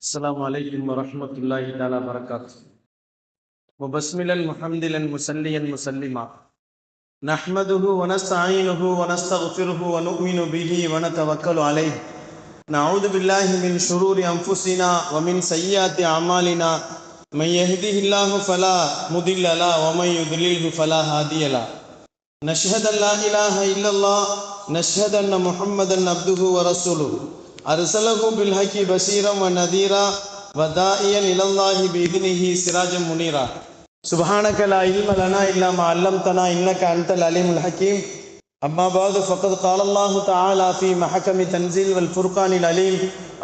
السلام عليكم ورحمة الله تعالى وبركاته. وبسملا محمدلا مسليا مسلما نحمده ونستعينه ونستغفره ونؤمن به ونتوكل عليه. نعوذ بالله من شرور أنفسنا ومن سيئات أعمالنا. من يهده الله فلا مضل له ومن يضلله فلا هادي له. نشهد أن لا إله إلا الله نشهد أن محمدا عبده ورسوله أرسله بالحق بشيرا ونذيرا وداعيا إلى الله بإذنه سراجا منيرا. سبحانك لا علم لنا إلا ما علمتنا إنك أنت العليم الحكيم. أما بعد فقد قال الله تعالى في محكم تنزيل والفرقان العليم.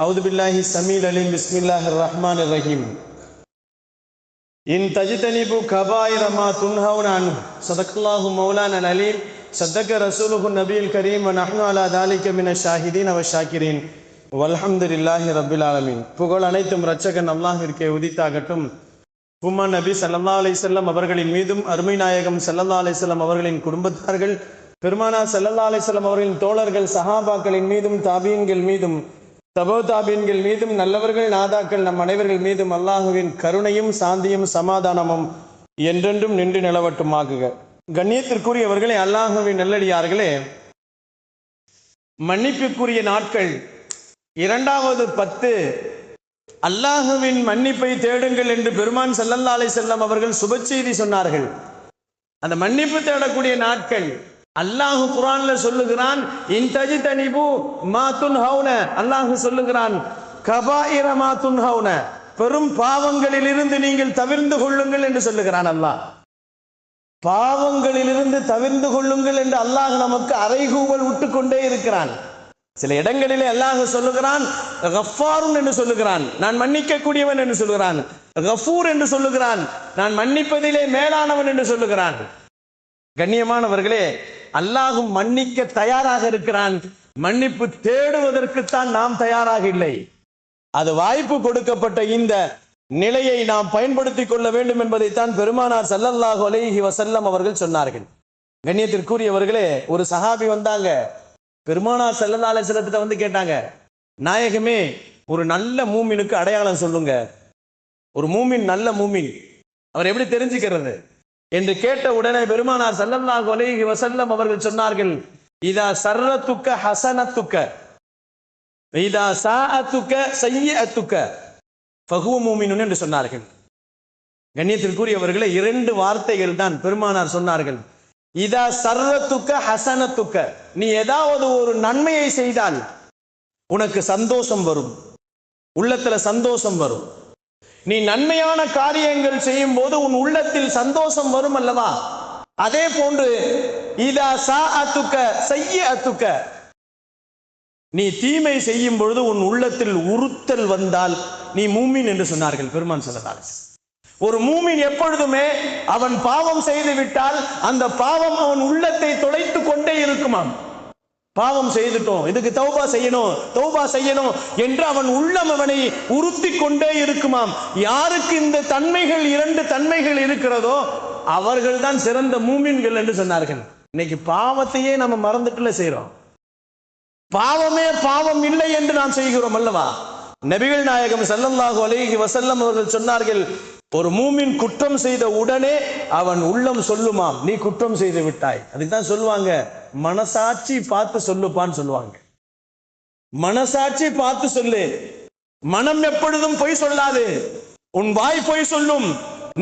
أعوذ بالله السميع العليم. بسم الله الرحمن الرحيم. إن تجتنبوا كبائر ما تنهون عنه صدق الله مولانا العليم. صدق رسوله النبي الكريم ونحن على ذلك من الشاهدين والشاكرين والحمد لله رب العالمين. புகழ் அனைத்தும் இரட்சகன் அல்லாஹ்விற்கே உரித்தாகட்டும். உம்மா நபி ஸல்லல்லாஹு அலைஹி வஸல்லம் அவர்களின் மீதும் அருமை நாயகம் ஸல்லல்லாஹு அலைஹி வஸல்லம் அவர்களின் குடும்பத்தார்கள் பெருமானார் ஸல்லல்லாஹு அலைஹி வஸல்லம் அவர்களின் தோழர்கள் சஹாபாக்களின் மீதும் தாபீன்கள் மீதும் தபோ தாபீன்கள் மீதும் நல்லவர்கள் நாதாக்கள் நம் அனைவர்கள் மீதும் அல்லாஹுவின் கருணையும் சாந்தியும் சமாதானமும் என்றென்றும் நின்று நிலவட்டுமாகுக. கண்ணியத்திற்குரியவர்களே, அல்லாஹுவின் நல்லடியார்களே, மன்னிப்புக்குரிய நாட்கள் 2வது 10 அல்லாஹுவின் மன்னிப்பை தேடுங்கள் என்று பெருமான் ஸல்லல்லாஹு அலைஹி வஸல்லம் அவர்கள் சுப செய்தி சொன்னார்கள். அந்த மன்னிப்பு தேடக்கூடிய நாட்கள் அல்லாஹு குர்ஆன்ல சொல்லுகிறான், இன் தஜ்தனிபு மா துன்ஹவுன, அல்லாஹு சொல்லுகிறான் கபாயிர மா துன்ஹவுன, பெரும் பாவங்களிலிருந்து நீங்கள் தவிர்ந்து கொள்ளுங்கள் என்று சொல்லுகிறான். அல்லாஹ் பாவங்களிலிருந்து தவிர்ந்து கொள்ளுங்கள் என்று அல்லாஹ் நமக்கு அறைகூவல் விட்டு கொண்டே இருக்கிறான். சில இடங்களிலே அல்லாஹ் சொல்லுகிறான் கஃபாருன் என்று சொல்லுகிறான், நான் மன்னிக்க கூடியவன் என்று சொல்லுகிறான். கஃபூர் என்று சொல்லுகிறான், நான் மன்னிப்பதிலே மேலானவன் என்று சொல்லுகிறான். கண்ணியமானவர்களே, அல்லாஹும் மன்னிக்க தயாராக இருக்கிறான். மன்னிப்பு தேடுவதற்குத்தான் நாம் தயாராக இல்லை. அது வாய்ப்பு கொடுக்கப்பட்ட இந்த நிலையை நாம் பயன்படுத்திக் கொள்ள வேண்டும் என்பதைத்தான் பெருமானார் ஸல்லல்லாஹு அலைஹி வஸல்லம் அவர்கள் சொன்னார்கள். கண்ணியத்திற்குரியவர்களே, ஒரு சஹாபி வந்தாங்க, பெருமானார் ஸல்லல்லாஹு அலைஹி வஸல்லம் வந்து கேட்டாங்க, நாயகமே, ஒரு நல்ல மூமினுக்கு அடையாளம் சொல்லுங்க. ஒரு மூமின் நல்ல மூமின் அவர் எப்படி தெரிஞ்சுக்கிறது என்று கேட்ட உடனே பெருமானார் ஸல்லல்லாஹு அலைஹி வஸல்லம் அவர்கள் சொன்னார்கள், இதா சர்ரத்துக்க ஹஸனத்துக்க இதா சாஅத்துக்க சய்யிஅத்துக்க ஃபஹுவ மூமினுன் என்று சொன்னார்கள். கண்ணியத்திற்குரியவர்களே, 2 வார்த்தைகள் தான் பெருமானார் சொன்னார்கள். இதா சர்ரத்துக்க ஹஸனத்துக்க, நீ ஏதாவது ஒரு நன்மையை செய்தால் உனக்கு சந்தோஷம் வரும், உள்ளத்துல சந்தோஷம் வரும். நீ நன்மையான காரியங்கள் செய்யும் போது உன் உள்ளத்தில் சந்தோஷம் வரும் அல்லவா? அதே போன்று இதா சாஅத்துக்க சய்யிஅத்துக்க, நீ தீமை செய்யும் பொழுது உன் உள்ளத்தில் உறுத்தல் வந்தால் நீ மூமின் என்று சொன்னார்கள் பெருமான் ஸல்லல்லாஹு அலைஹி வஸல்லம். ஒரு மூமின் எப்பொழுதுமே அவன் பாவம் செய்து விட்டால் அந்த பாவம் அவன் உள்ளத்தை தொலைத்து கொண்டே இருக்குமாம். பாவம் செய்துட்டோம், இதுக்கு தௌபா செய்யணும் என்று அவன் உள்ளம் அவனை உறுத்தி கொண்டே இருக்குமாம். யாருக்கு இந்த தன்மைகள் 2 தன்மைகள் இருக்கிறதோ அவர்கள் தான் சிறந்த மூமின்கள் என்று சொன்னார்கள். இன்னைக்கு பாவத்தையே நம்ம மறந்துட்டுல செய்யறோம். பாவமே பாவம் இல்லை என்று நாம் செய்கிறோம் அல்லவா? நபிகள் நாயகம் ஸல்லல்லாஹு அலைஹி வஸல்லம் அவர்கள் சொன்னார்கள், ஒரு மூமின் குற்றம் செய்த உடனே அவன் உள்ளம் சொல்லுமாம், நீ குற்றம் செய்து விட்டாய். அதுக்கு தான் சொல்லுவாங்க, மனசாட்சி பார்த்து சொல்லுப்பான்னு சொல்லுவாங்க. மனசாட்சி பார்த்து சொல்லு. மனம் எப்பொழுதும் பொய் சொல்லாது, உன் வாய் பொய் சொல்லும்.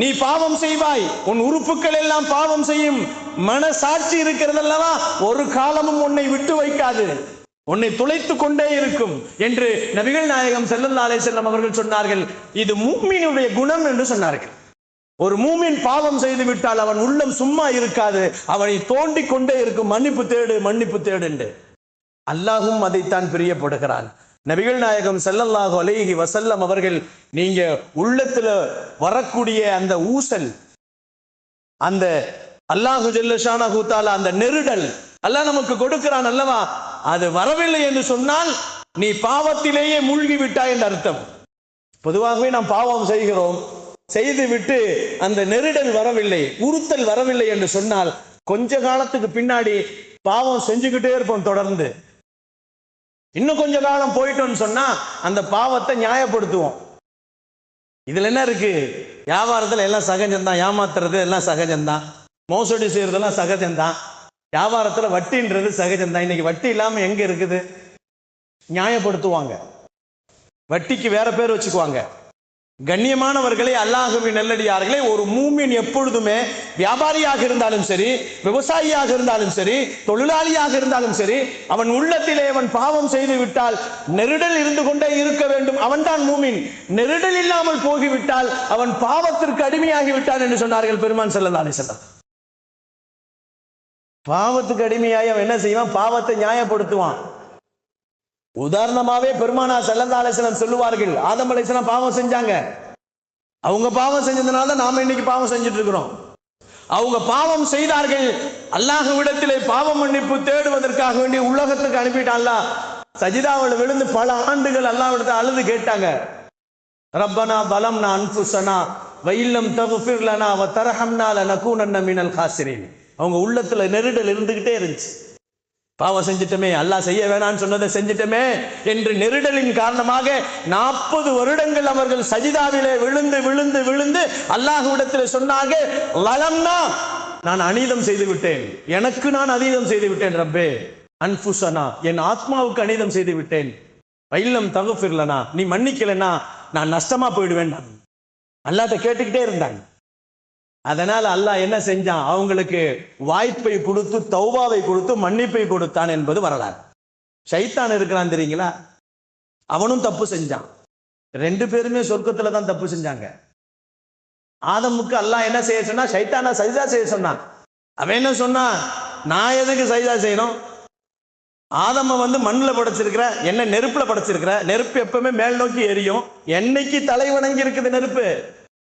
நீ பாவம் செய்வாய், உன் உறுப்புகள் எல்லாம் பாவம் செய்யும். மனசாட்சி இருக்கிறது அல்லவா, ஒரு காலமும் உன்னை விட்டு வைக்காது, உன்னை துளைத்து கொண்டே இருக்கும் என்று நபிகள் நாயகம் ஸல்லல்லாஹு அலைஹி வஸல்லம் அவர்கள் சொன்னார்கள். இது மூமினுடைய குணம் என்று சொன்னார்கள். ஒரு மூமின் பாவம் செய்து விட்டால் அவன் உள்ளம் சும்மா இருக்காது, அவனை தோண்டி கொண்டே இருக்கும், மன்னிப்பு தேடு என்று. அல்லாஹும் அதைத்தான் பிரியப்படுகிறான். நபிகள் நாயகம் ஸல்லல்லாஹு அலைஹி வஸல்லம் அவர்கள், நீங்க உள்ளத்துல வரக்கூடிய அந்த ஊசல், அந்த அல்லாஹு ஜல்ல ஷானஹு தஆலா அந்த நெருடல் அல்லாஹ் நமக்கு கொடுக்கிறான் அல்லவா, அது வரவில்லை என்று சொன்னால் நீ பாவத்திலேயே மூழ்கி விட்டாய் என்று அர்த்தம். பொதுவாகவே நாம் பாவம் செய்கிறோம், செய்து விட்டு அந்த நெருடல் வரவில்லை, உறுத்தல் வரவில்லை என்று சொன்னால் கொஞ்ச காலத்துக்கு பின்னாடி பாவம் செஞ்சுக்கிட்டே இருப்போம் தொடர்ந்து. இன்னும் கொஞ்ச காலம் போயிட்டோம்னு சொன்னா அந்த பாவத்தை நியாயப்படுத்துவோம். இதுல என்ன இருக்கு? வியாபாரத்துல எல்லாம் சகஜம்தான், ஏமாத்துறது எல்லாம் சகஜம்தான், மோசடி செய்யறதெல்லாம் சகஜம்தான், வியாபாரத்துல வட்டின்றது சகஜம்தான். இன்னைக்கு வட்டி இல்லாம எங்க இருக்குது? நியாயப்படுத்துவாங்க, வட்டிக்கு வேற பேர் வச்சுக்குவாங்க. கண்ணியமானவர்களே, அல்லாஹ்வின் நல்லடியார்களே, ஒரு மூமின் எப்பொழுதுமே வியாபாரியாக இருந்தாலும் சரி, விவசாயியாக இருந்தாலும் சரி, தொழிலாளியாக இருந்தாலும் சரி, அவன் உள்ளத்திலே அவன் பாவம் செய்து விட்டால் நெருடல் இருந்து கொண்டே இருக்க வேண்டும். அவன் தான் மூமின். நெருடல் இல்லாமல் போகிவிட்டால் அவன் பாவத்திற்கு அடிமையாகி விட்டான் என்று சொன்னார்கள் பெருமான் ஸல்லல்லாஹு அலைஹி வஸல்லம். பாவத்துக்கு அடிமையாகி அவன் என்ன செய்வான்? பாவத்தை நியாயப்படுத்துவான். உதாரணமாவே பெருமானார் ஸல்லல்லாஹு அலைஹி வஸல்லம் சொல்லுவார்கள், ஆதம் அலைஹிஸ்ஸலாம் பாவம் செஞ்சாங்க. அவங்க பாவம் செஞ்சதுனால தான் நாம இன்னைக்கு பாவம் செஞ்சுட்டு இருக்கிறோம். அவங்க பாவம் செய்தார்கள். அல்லாஹ்விடத்திலே பாவ மன்னிப்பு தேடுவதற்காக வேண்டிய உலகத்துக்கு அனுப்பிட்டான்ல. சஜிதாவில் விழுந்து பல ஆண்டுகள் அல்லாஹ்விடத்தில் அழுது கேட்டாங்க, ரப்பனா பலம்னா அன்ஃபுஸனா வ இல்லம் தக்ஃபிர் லனா வ தர்ஹம்னா லனகூனன்ன மினல் காசிரின். அவங்க உள்ளத்துல நெருடல் இருந்துகிட்டே இருந்துச்சு. பாவம் செஞ்சிட்டமே, அல்லாஹ் செய்ய வேணான்னு சொன்னதை செஞ்சிட்டமே என்று நெருடலின் காரணமாக 40 வருடங்கள் அவர்கள் சஜிதாவிலே விழுந்து விழுந்து விழுந்து அல்லாஹ்விடத்தில் சொன்னாங்க, லலம்னா, நான் அநீதம் செய்து விட்டேன், எனக்கு நான் அநீதம் செய்து விட்டேன் ரப்பே, அன்ஃபுஸனா, என் ஆத்மாவுக்கு அநீதம் செய்து விட்டேன், வைல்லம் தக்ஃபிர் லனா, நீ மன்னிக்கலனா நான் நஷ்டமா போயிடுவேன். அல்லாஹ்ட்ட கேட்டுக்கிட்டே இருந்தாங்க. அதனால அல்லாஹ் என்ன செஞ்சான்? அவங்களுக்கு வாய்ப்பை கொடுத்து, தௌபாவை கொடுத்து, மன்னிப்பை கொடுத்தான் என்பது வரலாறு. ஷைத்தான் இருக்கிறான் தெரியுங்களா, அவனும் தப்பு செஞ்சான். 2 பேருமே சொர்க்கத்துல தான் தப்பு செஞ்சாங்க. ஆதமுக்கு அல்லாஹ் என்ன செய்ய சொன்னா? ஷைத்தானா சஜிதா செய்ய சொன்னான். அவன் என்ன சொன்னான்? நான் எதுக்கு சஜிதா செய்யணும்? ஆதம மண்ணில் படைச்சிருக்கிற, என்ன நெருப்புல படைச்சிருக்கிற, நெருப்பு எப்பவுமே மேல் நோக்கி எரியும். என்னைக்கு தலை வணங்கி இருக்குது நெருப்பு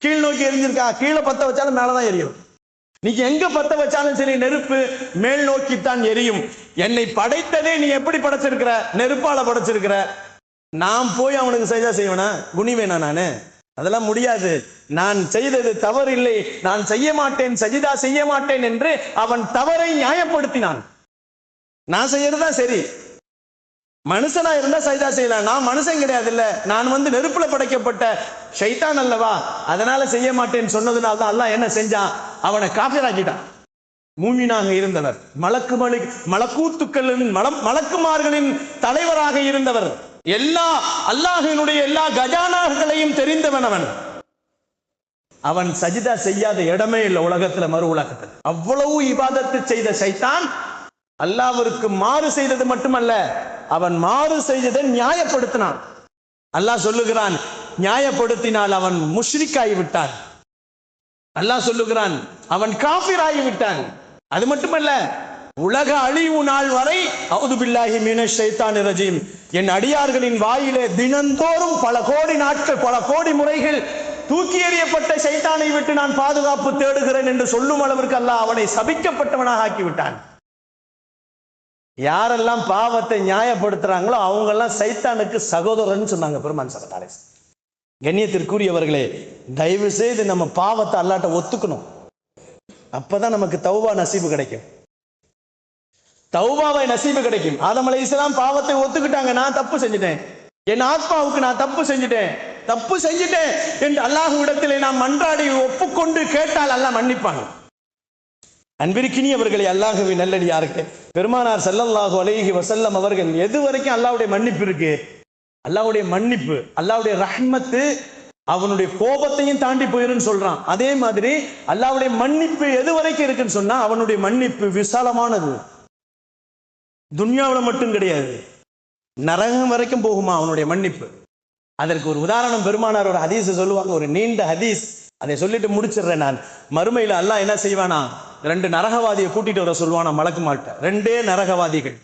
கீழ் நோக்கி எரிஞ்சிருக்கா? கீழே பத்த வச்சாலும் மேலதான் எரியும். நீங்க எங்க பத்த வச்சாலும் சரி, நெருப்பு மேல் நோக்கித்தான் எரியும். என்னை படைத்ததே நீ எப்படி படைச்சிருக்கிற? நெருப்பால படைச்சிருக்கிற. நான் போய் அவனுக்கு சஜிதா செய்வேனா? குனிவேனா நானு? அதெல்லாம் முடியாது. நான் செய்தது தவறு இல்லை, நான் செய்ய மாட்டேன், சஜிதா செய்ய மாட்டேன் என்று அவன் தவறை நியாயப்படுத்தினான். நான் செய்யறதுதான் சரி. மனுஷனா இருந்தா சஜிதா செய்யலாம், நான் மனுஷன் கிடையாது இல்ல, நான் நெருப்புல படைக்கப்பட்ட ஷைத்தான் அல்லவா, அதனால செய்ய மாட்டேன்னு சொன்னதுனால தான் அல்லாஹ் என்ன செஞ்சான்? அவனை காஃபிராக்கிட்டான். மூமினாக இருந்தவர், மலக்கூத்துக்களின் மலக்குமார்களின் தலைவராக இருந்தவர், எல்லா அல்லாஹ்வினுடைய எல்லா கஜானாக்களையும் தெரிந்தவன் அவன். அவன் சஜிதா செய்யாத இடமே இல்லை உலகத்துல, மறு உலகத்தில். அவ்வளவு இபாதத்து செய்த ஷைத்தான் அல்லாஹ்விற்கு மாறு செய்தது மட்டுமல்ல, அவன் மாறு செய்ததை நியாயப்படுத்தினான். அல்லாஹ் சொல்லுகிறான், நியாயப்படுத்தினால் அவன் முஷ்ரிக்காகி விட்டான். அல்லாஹ் சொல்லுகிறான், அவன் காஃபிராகி விட்டான். அது மட்டுமல்ல, உலக அழிவு நாள் வரை அஊது பில்லாஹி மினஷ் ஷைத்தானிர் ரஜீம், என் அடியார்களின் வாயிலே தினந்தோறும் பல கோடி நாட்கள், பல கோடி முறைகள் தூக்கி எறியப்பட்ட ஷைத்தானை விட்டு நான் பாதுகாப்பு தேடுகிறேன் என்று சொல்லும் அளவிற்கு அல்லாஹ் அவனை சபிக்கப்பட்டவனாக ஆக்கிவிட்டான். யாரெல்லாம் பாவத்தை நியாயப்படுத்துறாங்களோ அவங்க எல்லாம் சைத்தானுக்கு சகோதரன் சொன்னாங்க பெருமான் ஸல்லல்லாஹு அலைஹி வஸல்லம். கண்ணியத்திற்குரியவர்களே, தயவு செய்து நம்ம பாவத்தை அல்லாஹ்ட்ட ஒத்துக்கணும். அப்பதான் நமக்கு தௌபா நசீபு கிடைக்கும். தௌபாவை நசீபு கிடைக்கும். ஆதம் அலைஹிஸ்ஸலாம் பாவத்தை ஒத்துக்கிட்டாங்க. நான் தப்பு செஞ்சுட்டேன், என் ஆத்மாவுக்கு நான் தப்பு செஞ்சுட்டேன் என்று அல்லாஹ்விடத்திலே நாம் மன்றாடி ஒப்புக்கொண்டு கேட்டால் அல்லாஹ் மன்னிப்பாங்க. அன்பிற்கினியவர்களே, அல்லாஹ்வின் நல்லடியார்களே, பெருமானார் ஸல்லல்லாஹு அலைஹி வஸல்லம் அவர்கள் எது வரைக்கும் அல்லாஹ்வுடைய மன்னிப்பு இருக்கு? அல்லாஹ்வுடைய மன்னிப்பு, அல்லாஹ்வுடைய ரஹ்மத்து அவனுடைய கோபத்தையும் தாண்டி போயிருன்னு சொல்றான். அதே மாதிரி அல்லாஹ்வுடைய மன்னிப்பு எது வரைக்கும் இருக்குன்னு சொன்னா, அவனுடைய மன்னிப்பு விசாலமானது. துன்யாவில் மட்டும் கிடையாது, நரகம் வரைக்கும் போகுமா அவனுடைய மன்னிப்பு. அதற்கு ஒரு உதாரணம் பெருமானார் ஒரு ஹதீஸ் சொல்லுவாங்க, ஒரு நீண்ட ஹதீஸ், அதை சொல்லிட்டு முடிச்சிடுறேன் நான். மறுமையில் அல்லாஹ் என்ன செய்வானா? 2 நரகவாதியை கூட்டிட்டு வர சொல்லுவானா மலக்குமார்ட்ட. 2 நரகவாதிகள்,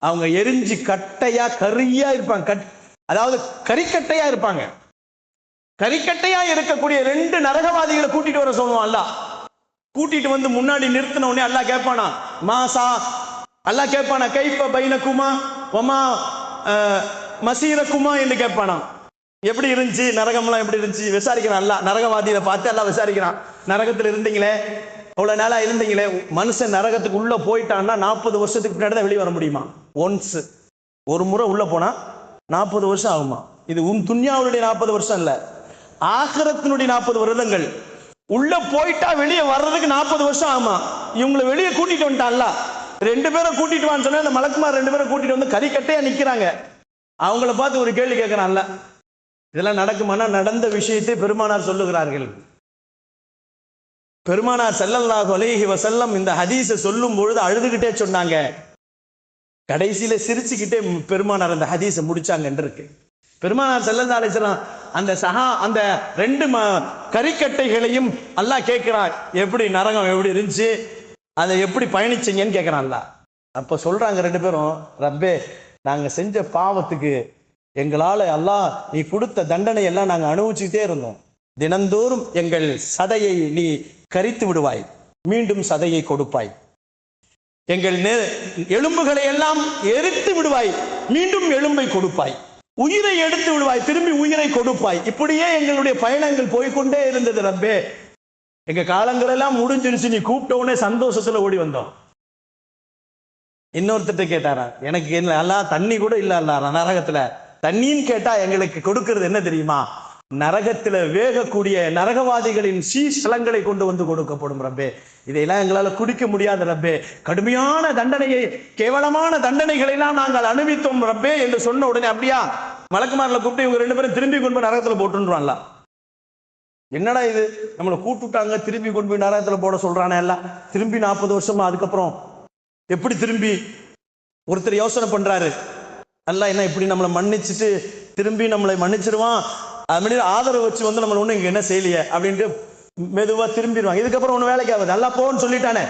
அவங்க எரிஞ்சு கட்டையா கரியா இருப்பாங்க, அதாவது கரிக்கட்டையா இருப்பாங்க. கரிக்கட்டையா இருக்கக்கூடிய 2 நரகவாதிகளை கூட்டிட்டு வர சொல்லுவான் அல்லாஹ். கூட்டிட்டு முன்னாடி நிறுத்தின உடனே அல்லாஹ் கேட்பானா, மாசா, அல்லாஹ் கேட்பானா, கைப்ப பைனக்குமா ஒமா மசீரக்குமா என்று கேட்பானா. எப்படி இருந்துச்சு நரகம்லாம், எப்படி இருந்துச்சு விசாரிக்கிறான் அல்லாஹ். நரகவாதியை பார்த்து அல்லாஹ் விசாரிக்கிறான், நரகத்தில் இருந்தீங்களே, அவ்வளவு நாளா இருந்தீங்களே, மனுஷன் நரகத்துக்கு உள்ள போயிட்டான்னா 40 வருஷத்துக்கு பின்னாடி தான் வெளியே வர முடியுமா? ஒன்ஸ் ஒரு முறை உள்ள போனா 40 வருஷம் ஆகுமா. இது துன்யாவுடைய 40 வருஷம் இல்ல, ஆகிரத்தினுடைய 40 வருடங்கள். உள்ள போயிட்டா வெளியே வர்றதுக்கு 40 வருஷம் ஆகுமா. இவங்களை வெளியே கூட்டிட்டு வந்துட்டான்ல, 2 பேரை கூட்டிட்டு வான்னு சொன்னா, அந்த மலக்குமார் 2 பேரை கூட்டிட்டு வந்து கறிக்கட்டையா நிக்கிறாங்க. அவங்கள பார்த்து ஒரு கேள்வி கேட்கிறான்ல, இதெல்லாம் நடக்குமானா நடந்த விஷயத்தை பெருமானார் சொல்லுகிறார்கள். பெருமானார் ஸல்லல்லாஹு அலைஹி வஸல்லம் இந்த ஹதீஸை சொல்லும் பொழுது அழுதுகிட்டே சொன்னாங்க. கடைசியில சிரிச்சுக்கிட்டே பெருமானார் அந்த ஹதீஸை முடிச்சாங்கன்னு இருக்கு. பெருமானார் ஸல்லல்லாஹு அலைஹி வஸல்லம் அந்த 2 கறிக்கட்டைகளையும் அல்லாஹ் கேட்கிறான், எப்படி நரகம் எப்படி இருந்துச்சு, அதை எப்படி பயணிச்சீங்கன்னு கேட்கிறான்ல. அப்ப சொல்றாங்க 2 பேரும், ரப்பே நாங்க செஞ்ச பாவத்துக்கு எங்களால அல்லாஹ் நீ கொடுத்த தண்டனை எல்லாம் நாங்க அனுபவிச்சுக்கிட்டே இருந்தோம். தினந்தோறும் எங்கள் சதையை நீ கரித்து விடுவாய், மீண்டும் சதையை கொடுப்பாய். எங்கள் எலும்புகளை எல்லாம் எரித்து விடுவாய், மீண்டும் எலும்பை கொடுப்பாய். உயிரை எடுத்து விடுவாய், திரும்பி உயிரை கொடுப்பாய். இப்படியே எங்களுடைய பயணங்கள் போய்கொண்டே இருந்தது ரப்பே. எங்க காலங்கள் எல்லாம் முடிஞ்சிருச்சு, நீ கூப்பிட்ட உடனே சந்தோஷத்துல ஓடி வந்தோம். இன்னொருத்தட்ட கேட்டாரா, எனக்கு என்ன அல்லாஹ் தண்ணி கூட இல்ல அல்ல நரகத்துல, தண்ணின்னு கேட்டா எங்களுக்கு கொடுக்கிறது என்ன தெரியுமா, நரகத்துல வேகக்கூடிய நரகவாதிகளின் சீசலங்களை கொண்டு வந்து கொடுக்கப்படும் ரப்பே. இதையெல்லாம் எங்களால குடிக்க முடியாத ரப்பே, கடுமையான தண்டனையை கேவலமான தண்டனைகளை எல்லாம் நாங்கள் அனுபவித்தோம் ரப்பே என்று சொன்ன உடனே, அப்படியா மலக்குமாரில் கூப்பிட்டு இவங்க 2 பேரும் திரும்பி கொண்டு போய் நரகத்துல போட்டுருவான்ல. என்னடா இது, நம்மளை கூட்டுட்டாங்க திரும்பி கொண்டு போய் நரகத்துல போட சொல்றானே எல்லாம், திரும்பி 40 வருஷமா அதுக்கப்புறம் எப்படி திரும்பி. ஒருத்தர் யோசனை பண்றாரு, அல்லாஹ் என்ன இப்படி நம்மளை மன்னிச்சுட்டு திரும்பி நம்மளை மன்னிச்சிருவான், அது ஆதரவு வச்சு வந்து நம்மள ஒண்ணு இங்க என்ன செய்யலையே அப்படின்ட்டு மெதுவா திரும்பிடுவாங்க. இதுக்கப்புறம் ஒண்ணு வேலைக்கு ஆகுது, நல்லா போன்னு சொல்லிட்டானே.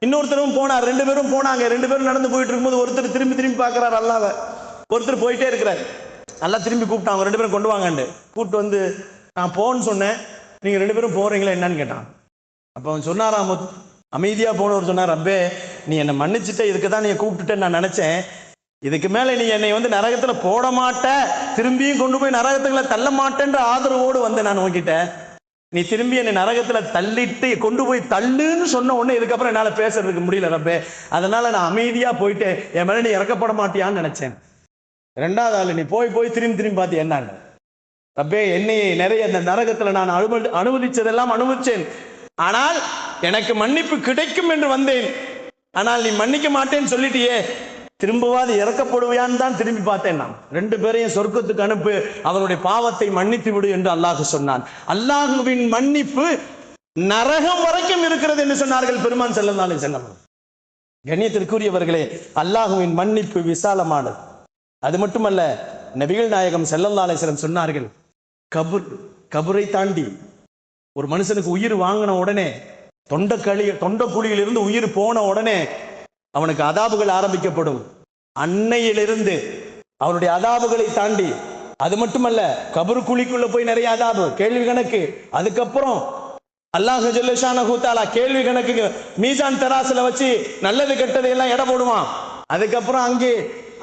இன்னொருத்தரும் போனார், 2 பேரும் போனாங்க. 2 பேரும் நடந்து போயிட்டு இருக்கும்போது ஒருத்தர் திரும்பி பாக்குறாரு அல்லாஹ்வை, ஒருத்தர் போயிட்டே இருக்கிறாரு. நல்லா திரும்பி கூப்பிட்டாங்க, 2 பேரும் கொண்டு வாங்கன்னு கூப்பிட்டு வந்து, நான் போன்னு சொன்னேன், நீங்க 2 பேரும் போறீங்களா என்னன்னு கேட்டான். அப்ப அவன் சொன்னாராம், அமைதியா போனவர் சொன்னார், ரப்பே நீ என்னை மன்னிச்சுட்ட, இதுக்கு தான் நீ கூப்பிட்டுட்டேன்னு நான் நினைச்சேன். இதுக்கு மேல நீ என்னை வந்து நரகத்துல போட மாட்ட, திரும்பியும் கொண்டு போய் நரகத்துக்குள்ள தள்ள மாட்டேன்ற ஆதரவோடு வந்து நான் நோக்கிட்ட. நீ திரும்பி என்னை நரகத்துல தள்ளிட்டு கொண்டு போய் தள்ளுன்னு சொன்ன உடனே இதுக்கப்புறம் என்னால பேசுறதுக்கு முடியல ரப்பே, அதனால நான் அமைதியா போயிட்டு என் மேல நீ இறக்கப்பட மாட்டியான்னு நினைச்சேன். 2வது ஆளு, நீ போய் திரும்பி பார்த்து என்னான்னு, ரப்பே என்னை நிறைய இந்த நரகத்துல நான் அனுமதிச்சதெல்லாம் அனுபவிச்சேன், ஆனால் எனக்கு மன்னிப்பு கிடைக்கும் என்று வந்தேன், ஆனால் நீ மன்னிக்க மாட்டேன்னு சொல்லிட்டியே, திரும்பவாது இறக்கப்படுவையான்னு தான் திரும்பி பார்த்தேன். நான் 2 பேரையும் சொர்க்கத்துக்கு அனுப்பு, அவனுடைய பாவத்தை மன்னித்து விடு என்று அல்லாஹ் சொன்னான். அல்லாஹுவின் மன்னிப்பு நரகம் வரைக்கும் இருக்கிறது என்று சொன்னார்கள் பெருமான் ஸல்லல்லாஹு அலைஹி வஸல்லம். கண்ணியத்திற்குரியவர்களே, அல்லாஹுவின் மன்னிப்பு விசாலமானது. அது மட்டுமல்ல, நபிகள் நாயகம் ஸல்லல்லாஹு அலைஹி வஸல்லம் சொன்னார்கள், கபரை தாண்டி ஒரு மனுஷனுக்கு உயிர் வாங்கின உடனே, தொண்டக்குழியிலிருந்து உயிர் போன உடனே அவனுக்கு அதாபுகள் ஆரம்பிக்கப்படும். அன்னையிலிருந்து அவனுடைய அதாபுகளை தாண்டி, அது மட்டுமல்ல கபரு குழிக்குள்ள போய் நிறைய அதாபு, கேள்வி கணக்கு. அதுக்கப்புறம் அல்லாஹ் ஜல்ல ஷானஹு தஆலா கேள்வி கணக்கு மீசான் தராசுல வச்சு நல்லது கெட்டதை எல்லாம் எடை போடுவான். அதுக்கப்புறம் அங்கே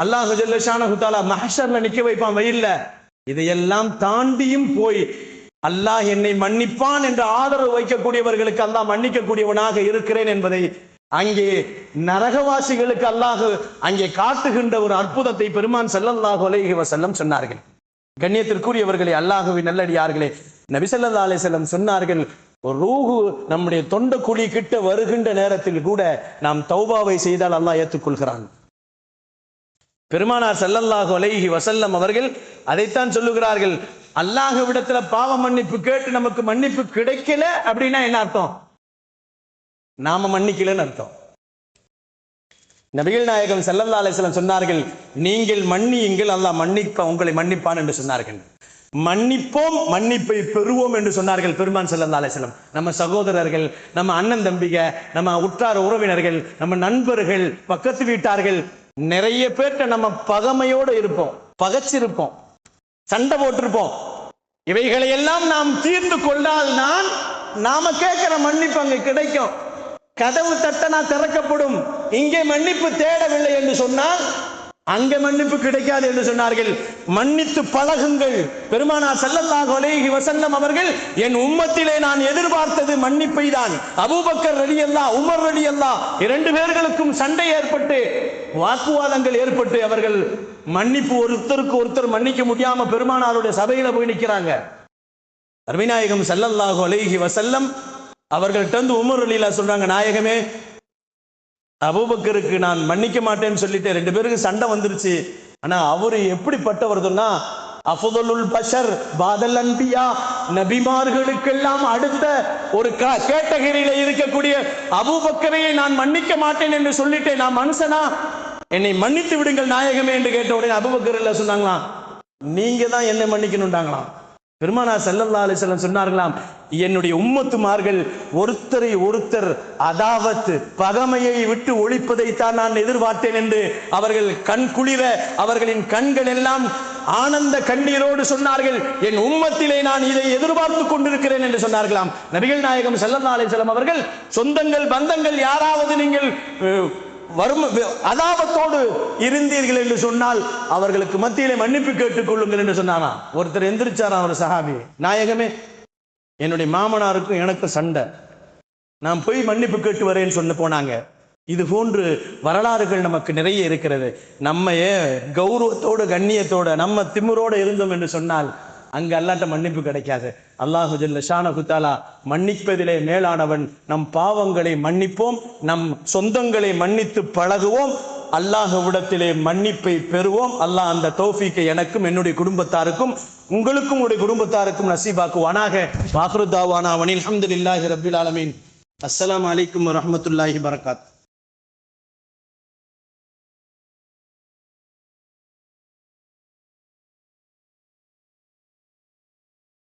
அல்லாஹ் ஜல்ல ஷானஹு தஆலா மஹ்ஷர்ல நிக்க வைப்பான் வெயில்ல. இதையெல்லாம் தாண்டியும் போய் அல்லாஹ் என்னை மன்னிப்பான் என்ற ஆதரவு வைக்கக்கூடியவர்களுக்கு அல்லாஹ் மன்னிக்கக்கூடியவனாக இருக்கிறேன் என்பதை அங்கே நரகவாசிகளுக்கு அல்லாஹ் அங்கே காட்டுகின்ற ஒரு அற்புதத்தை பெருமான் ஸல்லல்லாஹு அலைஹி வஸல்லம் சொன்னார்கள். கண்ணியத்திற்குரியவர்களே, அல்லாஹ்வின் நல்லடியார்களே, நபி ஸல்லல்லாஹு அலைஹி வஸல்லம் சொன்னார்கள், ரூஹு நம்முடைய தொண்ட குழி கிட்ட வருகின்ற நேரத்தில் கூட நாம் தௌபாவை செய்தால் அல்லாஹ் ஏற்றுக்கொள்கிறான். பெருமானார் ஸல்லல்லாஹு அலைஹி வஸல்லம் அவர்கள் அதைத்தான் சொல்லுகிறார்கள். அல்லாஹ்விடத்துல பாவ மன்னிப்பு கேட்டு நமக்கு மன்னிப்பு கிடைக்கல அப்படின்னா என்ன அர்த்தம்? நாம மன்னிக்கலன்னு அர்த்தம். நபிகள் நாயகம் ஸல்லல்லாஹு அலைஹி வஸல்லம் சொன்னார்கள், நீங்கள் மன்னியுங்கள், அல்லாஹ் உங்களை மன்னிப்பான் என்று சொன்னார்கள். மன்னிப்போம், மன்னிப்பை பெறுவோம் என்று சொன்னார்கள் பெருமான் ஸல்லல்லாஹு அலைஹி வஸல்லம். நம்ம சகோதரர்கள், நம்ம அண்ணன் தம்பிக, நம்ம உற்றார் உறவினர்கள், நம்ம நண்பர்கள், பக்கத்து வீட்டார்கள், நிறைய பேர்ட்ட நம்ம பகைமையோடு இருப்போம், பகைச்சிருப்போம், சண்டை போட்டிருப்போம். இவைகளை எல்லாம் நாம் தீர்த்து கொண்டால் நாம கேட்கிற மன்னிப்பு அங்க கிடைக்கும். கதவு தட்டனா திறக்கப்படும். இங்கே மன்னிப்பு தேடவில்லை என்று சொன்னால் அங்கே மன்னிப்பு கிடைக்காது என்று சொன்னார்கள். மன்னித்து பழகுங்கள். பெருமானார் ஸல்லல்லாஹு அலைஹி வஸல்லம் அவர்கள், என் உம்மத்திலே நான் எதிர்பார்த்தது மன்னிப்பை தான். அபூபக்கர் ரலியல்லாஹு, உமர் ரலியல்லாஹு 2 பேர்களுக்கும் சண்டை ஏற்பட்டு, வாக்குவாதங்கள் ஏற்பட்டு அவர்கள் மன்னிப்பு ஒருத்தருக்கு ஒருத்தர் மன்னிக்க முடியாம பெருமானாருடைய சபையில போய் நிற்கிறாங்க. அருமைநாயகம் ஸல்லல்லாஹு அலைஹி வஸல்லம் அவர்கள்ட்ட வந்து உமர் ரலியல்லாஹு சொல்றாங்க, நாயகமே, அபூபக்கருக்கு நான் மன்னிக்க மாட்டேன்னு சொல்லிட்டு 2 பேருக்கு சண்டை வந்துருச்சு. ஆனா அவரு எப்படிப்பட்டவர்னா அஃதலுல் பஷர் பாதல் அன்பியா, நபிமார்களுக்கெல்லாம் அடுத்த ஒரு கேட்டகரியில இருக்கக்கூடிய அபூபக்கரையை நான் மன்னிக்க மாட்டேன் என்று சொல்லிட்டேன். நான் மனுஷனா, என்னை மன்னித்து விடுங்கள் நாயகமே என்று கேட்ட உடனே அபூபக்கர் இல்ல சொன்னாங்களாம், நீங்க தான் என்னை மன்னிக்கணும்ட்டாங்களாம். பெருமானார் ஸல்லல்லாஹு அலைஹி வஸல்லம் சொன்னார்களாம், என்னுடைய உம்மத்துமார்கள் ஒருத்தரை ஒருத்தர் அதாவத் பகைமையை விட்டு ஒழிப்பதைத்தான் நான் எதிர்பார்த்தேன் என்று அவர்கள் கண் குளிர அவர்களின் கண்கள் எல்லாம் ஆனந்த கண்ணீரோடு சொன்னார்கள், என் உம்மத்திலே நான் இதை எதிர்பார்த்து கொண்டிருக்கிறேன் என்று சொன்னார்களாம். நபிகள் நாயகம் ஸல்லல்லாஹு அலைஹி வஸல்லம் அவர்கள் சொந்தங்கள் பந்தங்கள் யாராவது நீங்கள் வரும் அதாவத்தோடு இருந்தீர்கள் என்று சொன்னால் அவர்களுக்கு மத்தியிலே மன்னிப்பு கேட்டுக் கொள்ளுங்கள் என்று சொன்னாராம். ஒருத்தர் எந்திரிச்சாராம், ஒரு சஹாபி, நாயகமே, என்னுடைய மாமனாருக்கும் எனக்கும் சண்டை, நான் போய் மன்னிப்பு கேட்டு வரேன்னு சொன்ன போனாங்க. இது போன்று வரலாறுகள் நமக்கு நிறைய இருக்கிறது. நம்ம கௌரவத்தோடு கண்ணியத்தோட நம்ம திமிரோடு இருந்தோம் என்று சொன்னால் அங்க அல்லாட்ட மன்னிப்பு கிடைக்காது. அல்லாஹு ஜல்ல ஷானஹு தஆலா மன்னிப்பதிலே மேலானவன். நம் பாவங்களை மன்னிப்போம், நம் சொந்தங்களை மன்னித்து பழகுவோம், அல்லாஹ்விடத்திலே மன்னிப்பை பெறுவோம். அல்லாஹ் அந்த தௌஃபீக்கை எனக்கும் என்னுடைய குடும்பத்தாருக்கும் உங்களுக்கும் உங்களுடைய குடும்பத்தாருக்கும் நசீபாக்குவானாக. வாஹிரு தாவானா அனில் ஹம்துலில்லாஹி ரப்பில் ஆலமீன். அஸ்ஸலாமு அலைக்கும் வரஹ்மத்துல்லாஹி வபரகாத்துஹு.